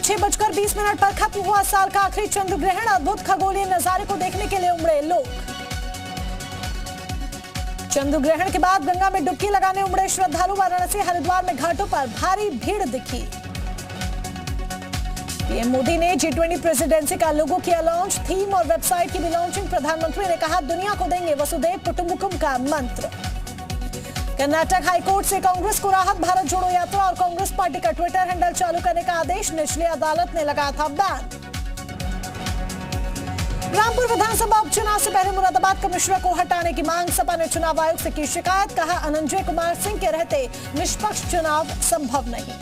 6:20 पर खत्म हुआ साल का आखिरी चंद्र ग्रहण। अद्भुत खगोलीय नजारे को देखने के लिए उमड़े लोग। चंद्र ग्रहण के बाद गंगा में डुबकी लगाने उमड़े श्रद्धालु। वाराणसी हरिद्वार में घाटों पर भारी भीड़ दिखी। पीएम मोदी ने G20 प्रेसिडेंसी का लोगो किया लॉन्च। थीम और वेबसाइट की भी लॉन्चिंग। प्रधानमंत्री ने कहा दुनिया को देंगे वसुधैव कुटुंबकम का मंत्र। कर्नाटक हाईकोर्ट से कांग्रेस को राहत। भारत जोड़ो यात्रा और कांग्रेस पार्टी का ट्विटर हैंडल चालू करने का आदेश। निचली अदालत ने लगाया था बैन। रामपुर विधानसभा उपचुनाव से पहले मुरादाबाद कमिश्नर को हटाने की मांग। सपा ने चुनाव आयोग से की शिकायत। कहा अनंजय कुमार सिंह के रहते निष्पक्ष चुनाव संभव नहीं।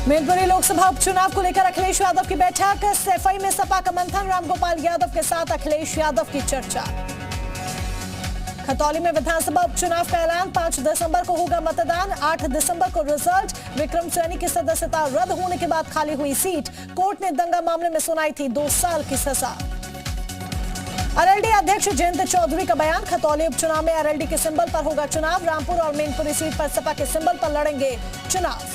मैनपुरी लोकसभा उपचुनाव को लेकर अखिलेश यादव की बैठक। सैफई में सपा का मंथन। रामगोपाल यादव के साथ अखिलेश यादव की चर्चा। खतौली में विधानसभा उपचुनाव का ऐलान। 5 दिसंबर को होगा मतदान। 8 दिसंबर को रिजल्ट। विक्रम सैनी की सदस्यता रद्द होने के बाद खाली हुई सीट। कोर्ट ने दंगा मामले में सुनाई थी 2 साल की सजा। आरएलडी अध्यक्ष जयंत चौधरी का बयान। खतौली उपचुनाव में आरएलडी के सिंबल पर होगा चुनाव। रामपुर और मैनपुरी सीट पर सपा के सिंबल पर लड़ेंगे चुनाव।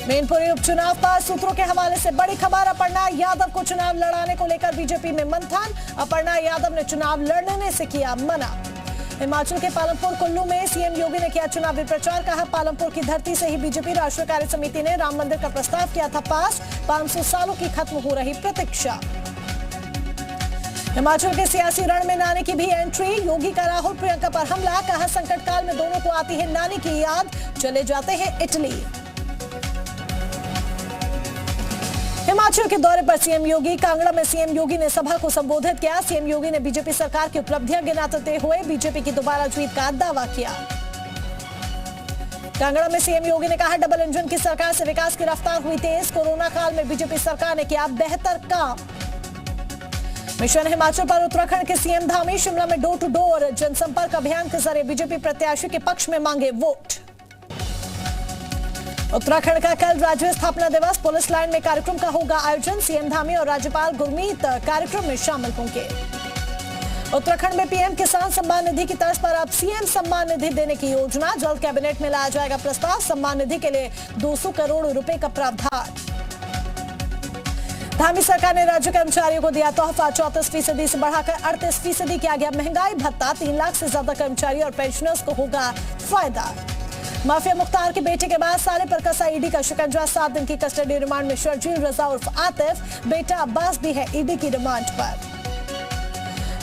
मैनपुरी उपचुनाव पर सूत्रों के हवाले से बड़ी खबर। अपर्णा यादव को चुनाव लड़ाने को लेकर बीजेपी में मंथन। अपर्णा यादव ने चुनाव लड़ने से किया मना। हिमाचल के पालमपुर कुल्लू में सीएम योगी ने किया चुनावी प्रचार। कहा पालमपुर की धरती से ही बीजेपी राष्ट्रीय कार्य समिति ने राम मंदिर का प्रस्ताव किया था पास। 500 सालों की खत्म हो रही प्रतीक्षा। हिमाचल के सियासी रण में नानी की भी एंट्री। योगी का राहुल प्रियंका पर हमला। कहा संकट काल में दोनों को आती है नानी की याद। चले जाते हैं इटली। हिमाचल के दौरे पर सीएम योगी। कांगड़ा में सीएम योगी ने सभा को संबोधित किया। सीएम योगी ने बीजेपी सरकार की उपलब्धियां गिनाते हुए बीजेपी की दोबारा जीत का दावा किया। कांगड़ा में सीएम योगी ने कहा डबल इंजन की सरकार से विकास की रफ्तार हुई तेज। कोरोना काल में बीजेपी सरकार ने किया बेहतर काम। मिशन हिमाचल पर उत्तराखंड के सीएम धामी। शिमला में डोर टू डोर जनसंपर्क अभियान के जरिए बीजेपी प्रत्याशी के पक्ष में मांगे वोट। उत्तराखंड का कल राज्य स्थापना दिवस। पुलिस लाइन में कार्यक्रम का होगा आयोजन। सीएम धामी और राज्यपाल गुरमीत कार्यक्रम में शामिल होंगे। उत्तराखंड में पीएम किसान सम्मान निधि की तर्ज पर अब सीएम सम्मान निधि देने की योजना। जल्द कैबिनेट में लाया जाएगा प्रस्ताव। सम्मान निधि के लिए 200 करोड़ रुपए का प्रावधान। धामी सरकार ने राज्य कर्मचारियों को दिया तोहफा। 34% से बढ़ाकर 38% किया गया महंगाई भत्ता। 3 लाख से ज्यादा कर्मचारी और पेंशनर्स को होगा फायदा। माफिया मुख्तार के बेटे के बाद साले पर कसा ईडी का शिकंजा। 7 दिन की कस्टडी रिमांड में शर्जील रजा उर्फ आतिफ। बेटा अब्बास भी है ईडी की रिमांड पर।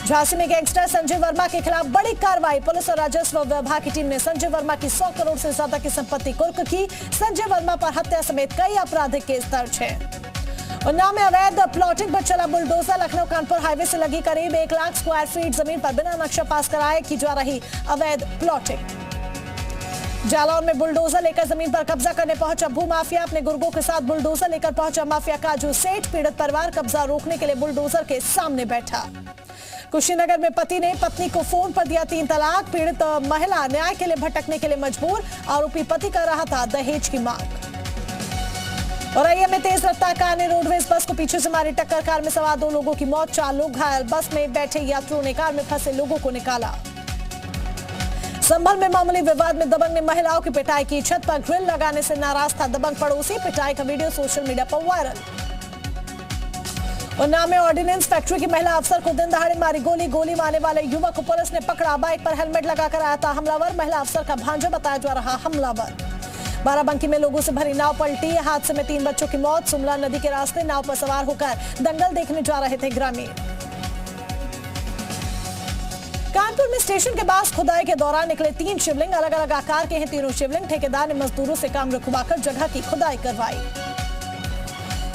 झांसी में गैंगस्टर संजय वर्मा के खिलाफ बड़ी कार्रवाई। पुलिस और राजस्व विभाग की टीम ने संजय वर्मा की 100 करोड़ से ज्यादा की संपत्ति कुर्क की। संजय वर्मा पर हत्या समेत कई आपराधिक केस दर्ज है। उन्नाव में अवैध प्लॉटिंग पर चला बुलडोजर। लखनऊ कानपुर हाईवे से लगी करीब 1 लाख स्क्वायर फीट जमीन पर बिना नक्शा पास कराए की जा रही अवैध प्लॉटिंग। जालौन में बुलडोजर लेकर जमीन पर कब्जा करने पहुंचा भूमाफिया। अपने गुर्गों के साथ बुलडोजर लेकर पहुंचा माफिया काजू सेठ। पीड़ित परिवार कब्जा रोकने के लिए बुलडोजर के सामने बैठा। कुशीनगर में पति ने पत्नी को फोन पर दिया 3 तलाक। पीड़ित महिला न्याय के लिए भटकने के लिए मजबूर। आरोपी पति कर रहा था दहेज की मांग। औरैया में तेज रफ्तार कार ने रोडवेज बस को पीछे से मारी टक्कर। कार में सवार 2 लोगों की मौत, 4 लोग घायल। बस में बैठे यात्रियों ने कार में फंसे लोगों को निकाला। संभल में मामूली विवाद में दबंग ने महिलाओं की पिटाई की। छत पर ग्रिल लगाने से नाराज था दबंग पड़ोसी। पिटाई का वीडियो सोशल मीडिया पर वायरल। उन्नाव में ऑर्डिनेंस फैक्ट्री की महिला अफसर को दिन दहाड़े मारी गोली। गोली मारने वाले युवक को पुलिस ने पकड़ा। बाइक पर हेलमेट लगाकर आया था हमलावर। महिला अफसर का भांजा बताया जा रहा हमलावर। बाराबंकी में लोगों से भरी नाव पलटी। हादसे में 3 बच्चों की मौत। सुमला नदी के रास्ते नाव पर सवार होकर दंगल देखने जा रहे थे ग्रामीण। कानपुर में स्टेशन के पास खुदाई के दौरान निकले 3 शिवलिंग। अलग अलग आकार के हैं तीनों शिवलिंग। ठेकेदार ने मजदूरों से काम रुकवाकर जगह की खुदाई करवाई।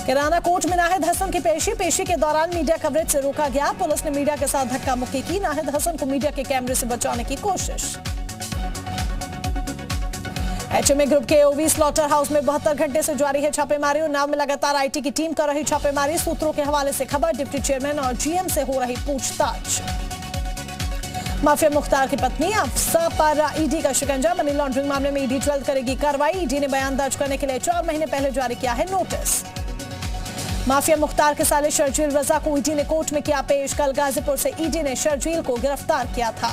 किराना कोर्ट में नाहिद हसन की पेशी के दौरान मीडिया कवरेज से रोका गया। पुलिस ने मीडिया के साथ धक्का मुक्की की। नाहिद हसन को मीडिया के कैमरे से बचाने की कोशिश। एचएमए ग्रुप के ओवी स्लॉटर हाउस में 72 घंटे से जारी है छापेमारी। उन्नाव में लगातार आईटी की टीम कर रही छापेमारी। सूत्रों के हवाले से खबर। डिप्टी चेयरमैन और जीएम से हो रही पूछताछ। माफिया मुख्तार की पत्नी अफसा पर ईडी का शिकंजा। मनी लॉन्ड्रिंग मामले में ईडी जल्द करेगी कार्रवाई। ईडी ने बयान दर्ज करने के लिए 4 महीने पहले जारी किया है नोटिस। माफिया मुख्तार के साले शर्जील रजा को ईडी ने कोर्ट में किया पेश। कल गाजीपुर से ईडी ने शर्जील को गिरफ्तार किया था।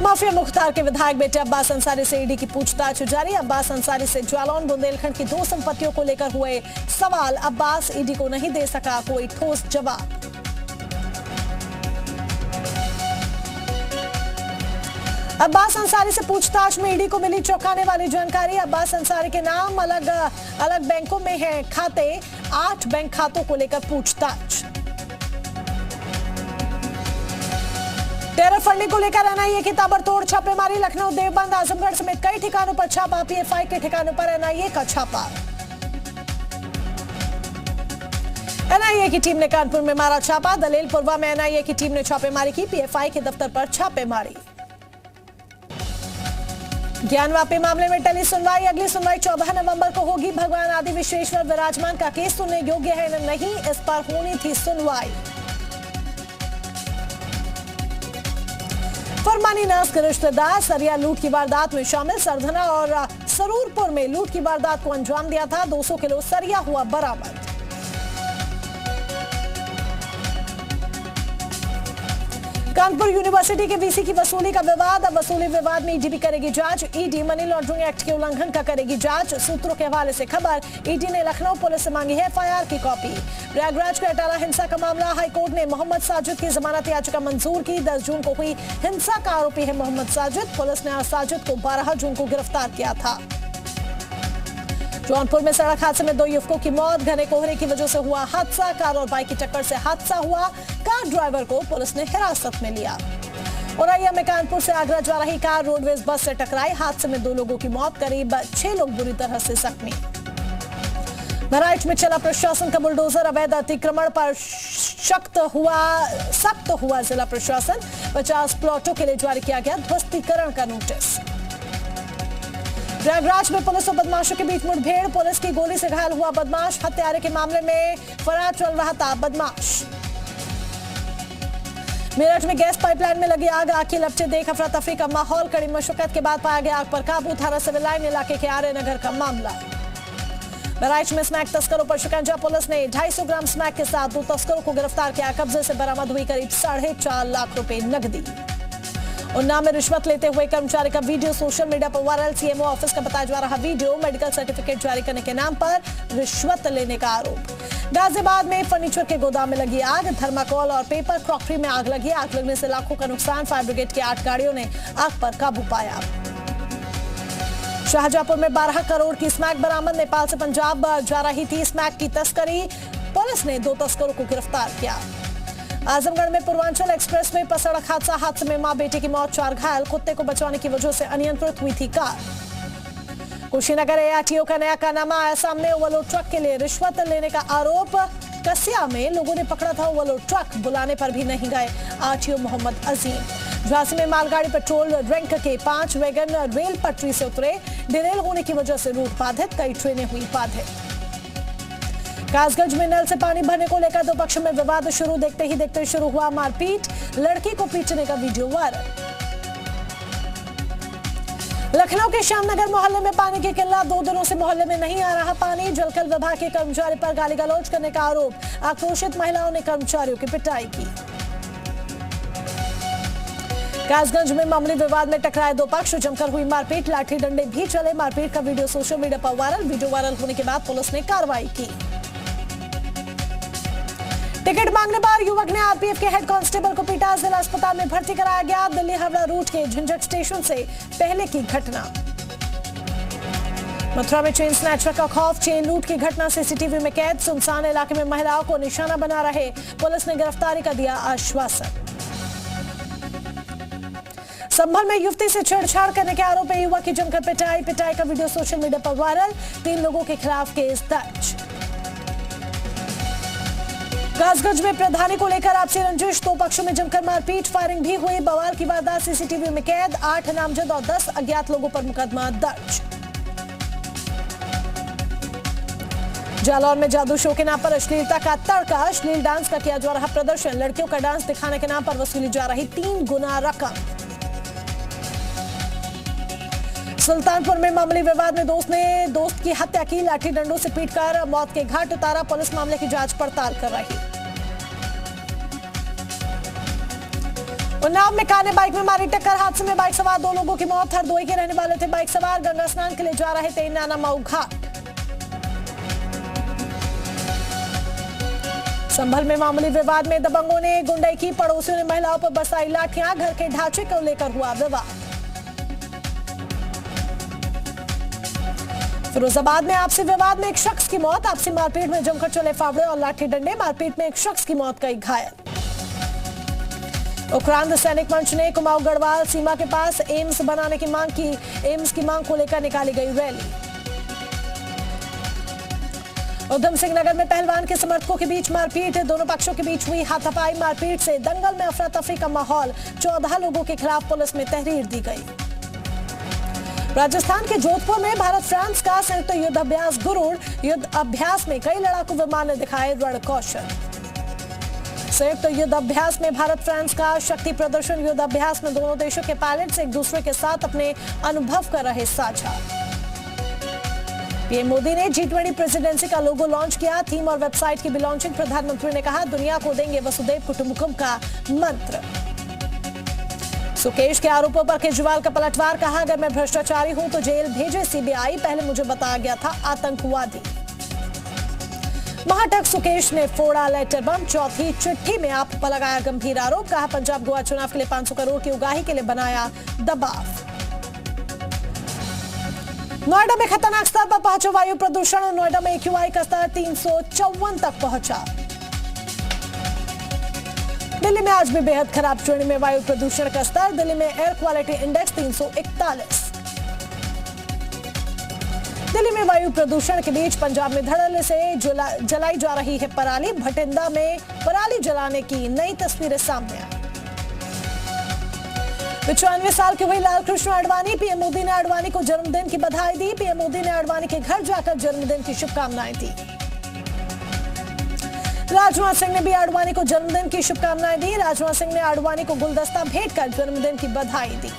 माफिया मुख्तार के विधायक बेटे अब्बास अंसारी से ईडी की पूछताछ जारी। अब्बास अंसारी से जालौन बुंदेलखंड की 2 संपत्तियों को लेकर हुए सवाल। अब्बास ईडी को नहीं दे सका कोई ठोस जवाब। अब्बास अंसारी से पूछताछ में ईडी को मिली चौंकाने वाली जानकारी। अब्बास अंसारी के नाम अलग अलग बैंकों में हैं खाते। 8 बैंक खातों को लेकर पूछताछ। टेरर फंडिंग को लेकर एनआईए की ताबड़तोड़ छापेमारी। लखनऊ, देवबंद, आजमगढ़ समेत कई ठिकानों पर छापा। पीएफआई के ठिकानों पर एनआईए का छापा। एनआईए की टीम ने कानपुर में मारा छापा। दलेलपुरवा में एनआईए की टीम ने छापेमारी की। पीएफआई के दफ्तर पर छापेमारी। ज्ञानवापी मामले में टली सुनवाई। अगली सुनवाई 14 नवंबर को होगी। भगवान आदि विश्वेश्वर विराजमान का केस सुनने योग्य है या नहीं, इस पर होनी थी सुनवाई। फरमानी नर्स के रिश्तेदार सरिया लूट की वारदात में शामिल। सरधना और सरूरपुर में लूट की वारदात को अंजाम दिया था। 200 किलो सरिया हुआ बरामद। कानपुर यूनिवर्सिटी के वीसी की वसूली का विवाद। अब वसूली विवाद में ईडी भी करेगी जांच। ईडी मनी लॉन्ड्रिंग एक्ट के उल्लंघन का करेगी जांच। सूत्रों के हवाले से खबर, ईडी ने लखनऊ पुलिस से मांगी है एफआईआर की कॉपी। प्रयागराज के अटाला हिंसा का मामला, हाईकोर्ट ने मोहम्मद साजिद की जमानत याचिका मंजूर की। 10 जून को हुई हिंसा का आरोपी है मोहम्मद साजिद। पुलिस ने साजिद को 12 जून को गिरफ्तार किया था। जौनपुर में सड़क हादसे में 2 युवकों की मौत। घने कोहरे की वजह से हुआ हादसा। कार और बाइक की टक्कर से हादसा हुआ। कार ड्राइवर को पुलिस ने हिरासत में लिया। औरैया में कानपुर से आगरा जा रही कार रोडवेज बस से टकराई। हादसे में 2 लोगों की मौत, करीब 6 लोग बुरी तरह से जख्मी। बहराइच में चला प्रशासन का बुलडोजर। अवैध अतिक्रमण पर सख्त हुआ जिला प्रशासन। 50 प्लॉटों के लिए जारी किया गया ध्वस्तीकरण का नोटिस। प्रयागराज में पुलिस और बदमाशों के बीच मुठभेड़। पुलिस की गोली से घायल हुआ बदमाश। हत्यारे के मामले में फरार चल रहा था बदमाश। मेरठ में गैस पाइपलाइन में लगी आग की लपटे देख अफरा तफरी का माहौल। कड़ी मशक्कत के बाद पाया गया आग पर काबू। थाना सिविल लाइन इलाके के आर्य नगर का मामला। बहराइच में स्मैक तस्करों पर शिकंजा। पुलिस ने 250 ग्राम स्मैक के साथ 2 तस्करों को गिरफ्तार किया। कब्जे से बरामद हुई करीब 4.5 लाख रुपए नकदी। उन्नाव में रिश्वत लेते हुए कर्मचारी का वीडियो सोशल मीडिया पर वायरल। सीएमओ ऑफिस का बताया जा रहा वीडियो। मेडिकल सर्टिफिकेट जारी करने के नाम पर रिश्वत लेने का आरोप। गाजियाबाद में फर्नीचर के गोदाम में लगी आग। थर्माकोल और पेपर क्रॉकरी में आग लगी। आग लगने से लाखों का नुकसान। फायर ब्रिगेड की 8 गाड़ियों ने आग पर काबू पाया। शाहजहांपुर में 12 करोड़ की स्मैक बरामद। नेपाल से पंजाब जा रही थी स्मैक की तस्करी। पुलिस ने 2 तस्करों को गिरफ्तार किया। आजमगढ़ में पूर्वांचल एक्सप्रेस में सड़क हादसा। हादसे में मां बेटे की मौत, 4 घायल। कुत्ते को बचाने की वजह से अनियंत्रित हुई थी कार। कुशीनगर एआरटीओ का नया कारनामा आया सामने। ओवरलोड ट्रक के लिए रिश्वत लेने का आरोप। कसिया में लोगों ने पकड़ा था ओवरलोड ट्रक। बुलाने पर भी नहीं गए आरटीओ मोहम्मद अजीम। झांसी में मालगाड़ी पेट्रोल ड्रिंक के 5 वैगन रेल पटरी से उतरे। डिरेल होने की वजह से रूट बाधित। कई ट्रेनें हुई बाधित। कासगंज में नल से पानी भरने को लेकर 2 पक्षों में विवाद शुरू। देखते शुरू हुआ मारपीट। लड़की को पीटने का वीडियो वायरल। लखनऊ के श्यामनगर मोहल्ले में पानी की किल्लत। 2 दिनों से मोहल्ले में नहीं आ रहा पानी। जलकल विभाग के कर्मचारी पर गाली गलौज करने का आरोप। आक्रोशित महिलाओं ने कर्मचारियों की पिटाई की। कासगंज में मामूली विवाद में टकराए 2 पक्ष। जमकर हुई मारपीट। लाठी डंडे भी चले। मारपीट का वीडियो सोशल मीडिया पर वायरल। वीडियो वायरल होने के बाद पुलिस ने कार्रवाई की। टिकट मांगने पर युवक ने आरपीएफ के हेड कांस्टेबल को पीटा। जिला अस्पताल में भर्ती कराया गया। दिल्ली हावड़ा रूट के झंझट स्टेशन से पहले की घटना। मथुरा में चेन स्नैचर का खौफ। चेन लूट की घटना सीसीटीवी में कैद। सुनसान इलाके में महिलाओं को निशाना बना रहे पुलिस ने गिरफ्तारी का दिया आश्वासन। संभल में युवती से छेड़छाड़ करने के आरोप में युवक की जमकर पिटाई का वीडियो सोशल मीडिया पर वायरल। 3 लोगों के खिलाफ केस दर्ज। कासगंज में प्रधानी को लेकर आपसी रंजिश। 2 पक्षों में जमकर मारपीट। फायरिंग भी हुई। बवाल की वारदात सीसीटीवी में कैद। 8 नामजद और 10 अज्ञात लोगों पर मुकदमा दर्ज। जालौन में जादू शो के नाम पर अश्लीलता का तड़का। अश्लील डांस का किया जा रहा प्रदर्शन। लड़कियों का डांस दिखाने के नाम पर वसूली जा रही 3 गुना रकम। सुल्तानपुर में मामूली विवाद में दोस्त ने दोस्त की हत्या की। लाठी डंडों से पीटकर मौत के घाट उतारा। पुलिस मामले की जांच पड़ताल कर रही। उन्नाव में कार ने बाइक में मारी टक्कर, हादसे में बाइक सवार 2 लोगों की मौत। हरदोई के रहने वाले थे बाइक सवार, गंगा स्नान के लिए जा रहे थे नाना मऊ घाट। संभल में मामूली विवाद में दबंगों ने गुंडई की, पड़ोसियों ने महिलाओं पर बरसाई लाठियां, घर के ढांचे को लेकर हुआ विवाद। फिरोजाबाद में आपसी विवाद में एक शख्स की मौत, आपसी मारपीट में जमकर चले फावड़े और लाठी डंडे, मारपीट में एक शख्स की मौत, कई घायल। उक्रांद सैनिक मंच ने कुमाऊं गढ़वाल सीमा के पास एम्स बनाने की मांग की, एम्स की मांग को लेकर निकाली गई रैली। उधम सिंह नगर में पहलवान के समर्थकों के बीच मारपीट, दोनों पक्षों के बीच हुई हाथापाई, मारपीट से दंगल में अफरा तफरी का माहौल, 14 लोगों के खिलाफ पुलिस में तहरीर दी गई। राजस्थान के जोधपुर में भारत फ्रांस का संयुक्त युद्ध अभ्यास गुरुड़, युद्ध अभ्यास में कई लड़ाकू विमान ने दिखाए रण कौशल। संयुक्त युद्ध अभ्यास में भारत फ्रांस का शक्ति प्रदर्शन, युद्ध अभ्यास में दोनों देशों के पायलट्स एक दूसरे के साथ अपने अनुभव कर रहे साझा। पीएम मोदी ने G20 प्रेसिडेंसी का लोगो लॉन्च किया, थीम और वेबसाइट की भी लॉन्चिंग। प्रधानमंत्री ने कहा, दुनिया को देंगे वसुधैव कुटुंबकम का मंत्र। सुकेश के आरोपों पर केजरीवाल का पलटवार, कहा अगर मैं भ्रष्टाचारी हूं तो जेल भेजे सीबीआई, पहले मुझे बताया गया था आतंकवादी। महाटक सुकेश ने फोड़ा लेटर बम, चौथी चिट्ठी में आप पर लगाया गंभीर आरोप, कहा पंजाब गोवा चुनाव के लिए 500 करोड़ की उगाही के लिए बनाया दबाव। नोएडा में खतरनाक स्तर पर पहुंचा वायु प्रदूषण, नोएडा में AQI का स्तर 354 तक पहुंचा। दिल्ली में आज भी बेहद खराब श्रेणी में वायु प्रदूषण का स्तर, दिल्ली में एयर क्वालिटी इंडेक्स 341। दिल्ली में वायु प्रदूषण के बीच पंजाब में धड़ल्ले से जलाई जा रही है पराली, भटिंडा में पराली जलाने की नई तस्वीरें सामने आई। 95 साल के हुए लालकृष्ण आडवाणी, पीएम मोदी ने आडवाणी को जन्मदिन की बधाई दी, पीएम मोदी ने आडवाणी के घर जाकर जन्मदिन की शुभकामनाएं दी। राजनाथ सिंह ने भी आडवाणी को जन्मदिन की शुभकामनाएं दी, राजनाथ सिंह ने आडवाणी को गुलदस्ता भेंट कर जन्मदिन की बधाई दी।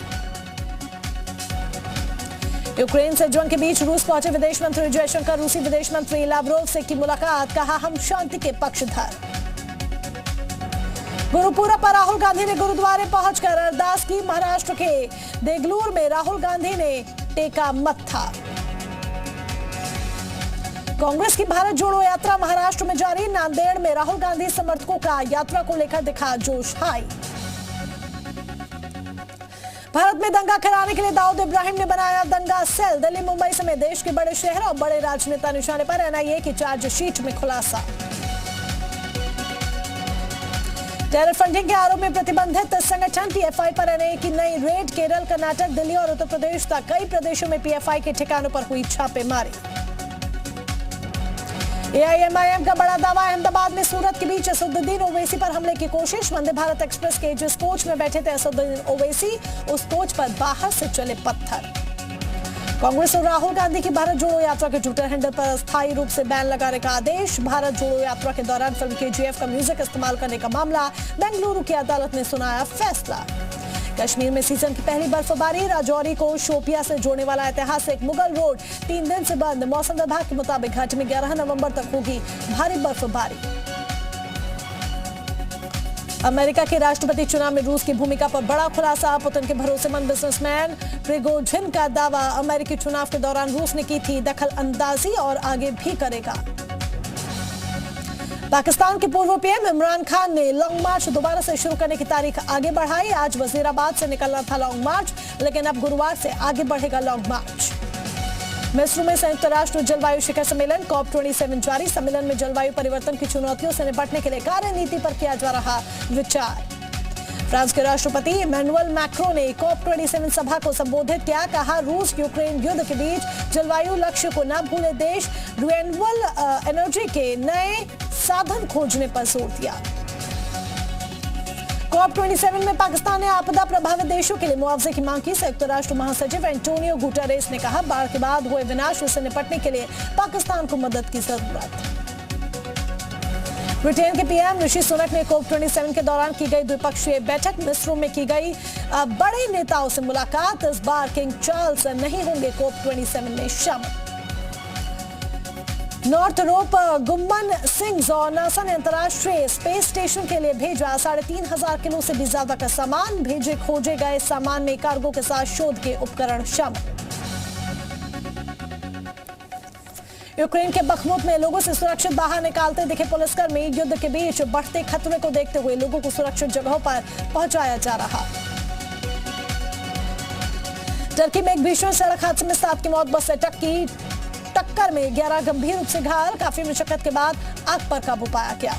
यूक्रेन से जंग के बीच रूस पहुंचे विदेश मंत्री जयशंकर, रूसी विदेश मंत्री लावरोव से की मुलाकात, कहा हम शांति के पक्षधर। गुरुपुरब पर राहुल गांधी ने गुरुद्वारे पहुंचकर अरदास की, महाराष्ट्र के देगलूर में राहुल गांधी ने टेका मत्था। कांग्रेस की भारत जोड़ो यात्रा महाराष्ट्र में जारी, नांदेड़ में राहुल गांधी समर्थकों का यात्रा को लेकर दिखा जोश हाई। भारत में दंगा कराने के लिए दाऊद इब्राहिम ने बनाया दंगा सेल, दिल्ली मुंबई समेत देश के बड़े शहर और बड़े राजनेता निशाने पर, NIA की चार्जशीट में खुलासा। टेरर फंडिंग के आरोप में प्रतिबंधित संगठन PFI पर NIA की नई रेड, केरल, कर्नाटक, दिल्ली और उत्तर प्रदेश तक कई प्रदेशों में PFI के ठिकानों पर हुई छापेमारी। AIMIM का बड़ा दावा, अहमदाबाद में सूरत के बीच असदुद्दीन ओवैसी पर हमले की कोशिश, वंदे भारत एक्सप्रेस के जिस कोच में बैठे थे असदुद्दीन ओवैसी, उस कोच पर बाहर से चले पत्थर। कांग्रेस और राहुल गांधी की भारत जोड़ो यात्रा के ट्विटर हैंडल पर अस्थायी रूप से बैन लगाने का आदेश, भारत जोड़ो यात्रा के दौरान फिल्म KGF का म्यूजिक इस्तेमाल करने का मामला, बेंगलुरु की अदालत ने सुनाया फैसला। कश्मीर में सीजन की पहली बर्फबारी, राजौरी को शोपिया से जोड़ने वाला ऐतिहासिक मुगल रोड 3 दिन से बंद, मौसम विभाग के मुताबिक घाटी में 11 नवंबर तक होगी भारी बर्फबारी। अमेरिका के राष्ट्रपति चुनाव में रूस की भूमिका पर बड़ा खुलासा, पुतिन के भरोसेमंद बिजनेसमैन प्रिगोजिन का दावा, अमेरिकी चुनाव के दौरान रूस ने की थी दखल अंदाजी और आगे भी करेगा। पाकिस्तान के पूर्व पीएम इमरान खान ने लॉन्ग मार्च दोबारा से शुरू करने की तारीख आगे बढ़ाई, आज वजीराबाद से निकलना था लॉन्ग मार्च, लेकिन अब गुरुवार से आगे बढ़ेगा लॉन्ग मार्च। मिस्र में संयुक्त राष्ट्र जलवायु शिखर सम्मेलन COP27 जारी, सम्मेलन में जलवायु परिवर्तन की चुनौतियों से निपटने के लिए कार्यनीति पर किया जा रहा विचार। फ्रांस के राष्ट्रपति इमैनुअल मैक्रों ने COP27 सभा को संबोधित किया, कहा रूस यूक्रेन युद्ध के बीच जलवायु लक्ष्य को न भूले देश, रिन्यूएबल एनर्जी के नए साधन खोजने पर जोर दिया। COP27 में पाकिस्तान ने आपदा प्रभावित देशों के लिए मुआवजे की मांग की, संयुक्त राष्ट्र महासचिव एंटोनियो गुटेरेस ने कहा बाढ़ के बाद हुए विनाश से निपटने के लिए पाकिस्तान को मदद की जरूरत। ब्रिटेन के पीएम ऋषि सुनक ने COP27 के दौरान की गई द्विपक्षीय बैठक, मिस्र में की गई बड़े नेताओं से मुलाकात, इस बार किंग चार्ल्स नहीं होंगे COP27 में शामिल। नॉर्थ रोप गुम्मन सिंह और नासा ने अंतर्राष्ट्रीय स्पेस स्टेशन के लिए भेजा 3,500 किलो से भी ज्यादा का सामान। भेजे खोजे गए सामान में कार्गो के साथ शोध के उपकरण शामिल। यूक्रेन के बखमुत में लोगों से सुरक्षित बाहर निकालते दिखे पुलिसकर्मी। युद्ध के बीच बढ़ते खतरे को देखते हुए लोगों को सुरक्षित जगहों पर पहुंचाया जा रहा। टर्की में एक भीषण सड़क हादसे में 7 की मौत। बस से टक्कर में 11 गंभीर रूप से घायल। काफी मशक्कत के बाद आग पर काबू पाया गया।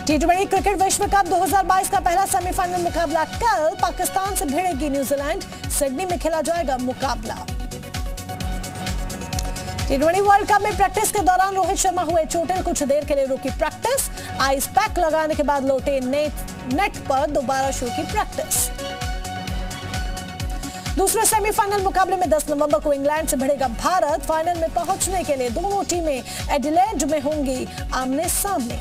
टी20 क्रिकेट विश्व कप 2022 का पहला सेमीफाइनल मुकाबला कल पाकिस्तान से भिड़ेगी न्यूजीलैंड। सिडनी में खेला जाएगा मुकाबला। टी20 वर्ल्ड कप में प्रैक्टिस के दौरान रोहित शर्मा हुए चोटिल। कुछ देर के लिए रुकी प्रैक्टिस। आइस पैक लगाने के बाद लौटे नेट पर दोबारा शुरू की प्रैक्टिस। दूसरे सेमीफाइनल मुकाबले में 10 नवंबर को इंग्लैंड से भिड़ेगा भारत। फाइनल में पहुंचने के लिए दोनों टीमें एडिलेड में होंगी आमने सामने।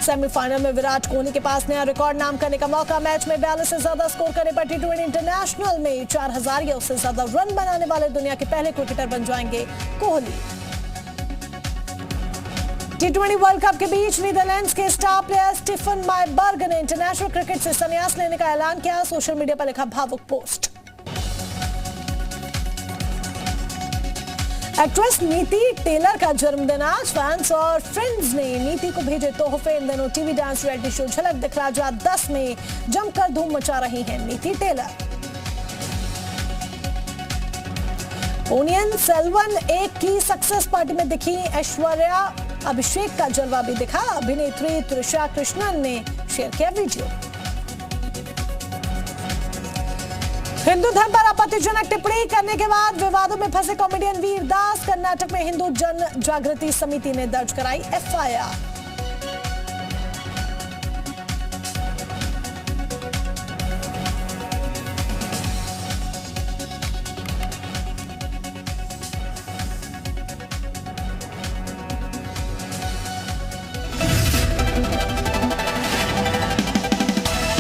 सेमीफाइनल में विराट कोहली के पास नया रिकॉर्ड नाम करने का मौका। मैच में 42 से ज्यादा स्कोर करने पर टी20 इंटरनेशनल में 4,000 या उससे ज्यादा रन बनाने वाले दुनिया के पहले क्रिकेटर बन जाएंगे कोहली। टी20 वर्ल्ड कप के बीच नीदरलैंड्स के स्टार प्लेयर स्टीफन मायबर्ग ने इंटरनेशनल क्रिकेट से संन्यास लेने का ऐलान किया। सोशल मीडिया पर लिखा भावुक पोस्ट। एक्ट्रेस नीति टेलर का जन्मदिन आज। फैंस और फ्रेंड्स ने नीति को भेजे तोहफे। इन दिनों टीवी डांस रियलिटी शो झलक दिखला जा 10 में जमकर धूम मचा रही हैं नीति टेलर। पोनियन सेल्वन 1 की सक्सेस पार्टी में दिखी ऐश्वर्या। अभिषेक का जलवा भी दिखा। अभिनेत्री त्रिशा कृष्णन ने शेयर किया वीडियो। हिंदू धर्म पर आपत्तिजनक टिप्पणी करने के बाद विवादों में फंसे कॉमेडियन वीर दास। कर्नाटक में हिंदू जन जागृति समिति ने दर्ज कराई एफआईआर।